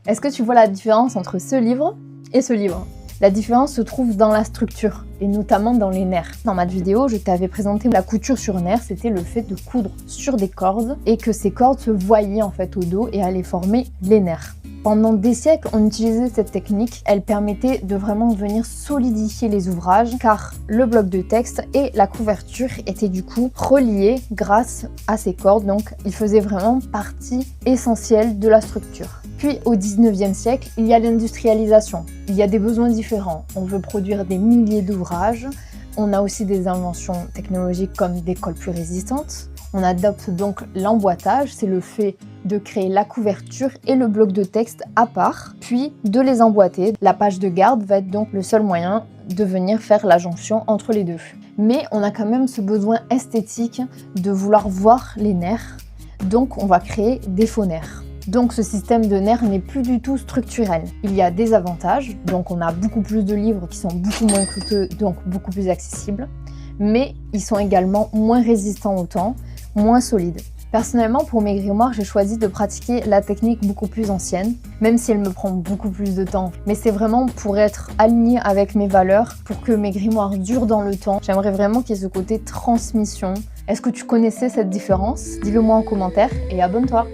Est-ce que tu vois la différence entre ce livre et ce livre? La différence se trouve dans la structure, et notamment dans les nerfs. Dans ma vidéo, je t'avais présenté la couture sur nerfs, c'était le fait de coudre sur des cordes, et que ces cordes se voyaient en fait au dos et allaient former les nerfs. Pendant des siècles, on utilisait cette technique. Elle permettait de vraiment venir solidifier les ouvrages, car le bloc de texte et la couverture étaient du coup reliés grâce à ces cordes, donc ils faisaient vraiment partie essentielle de la structure. Puis au 19e siècle, il y a l'industrialisation. Il y a des besoins différents. On veut produire des milliers d'ouvrages. On a aussi des inventions technologiques comme des colles plus résistantes. On adopte donc l'emboîtage, c'est le fait de créer la couverture et le bloc de texte à part, puis de les emboîter. La page de garde va être donc le seul moyen de venir faire la jonction entre les deux. Mais on a quand même ce besoin esthétique de vouloir voir les nerfs, donc on va créer des faux nerfs. Donc ce système de nerfs n'est plus du tout structurel. Il y a des avantages, donc on a beaucoup plus de livres qui sont beaucoup moins coûteux, donc beaucoup plus accessibles, mais ils sont également moins résistants au temps, moins solides. Personnellement, pour mes grimoires, j'ai choisi de pratiquer la technique beaucoup plus ancienne, même si elle me prend beaucoup plus de temps. Mais c'est vraiment pour être aligné avec mes valeurs, pour que mes grimoires durent dans le temps. J'aimerais vraiment qu'il y ait ce côté transmission. Est-ce que tu connaissais cette différence? Dis-le moi en commentaire et abonne-toi!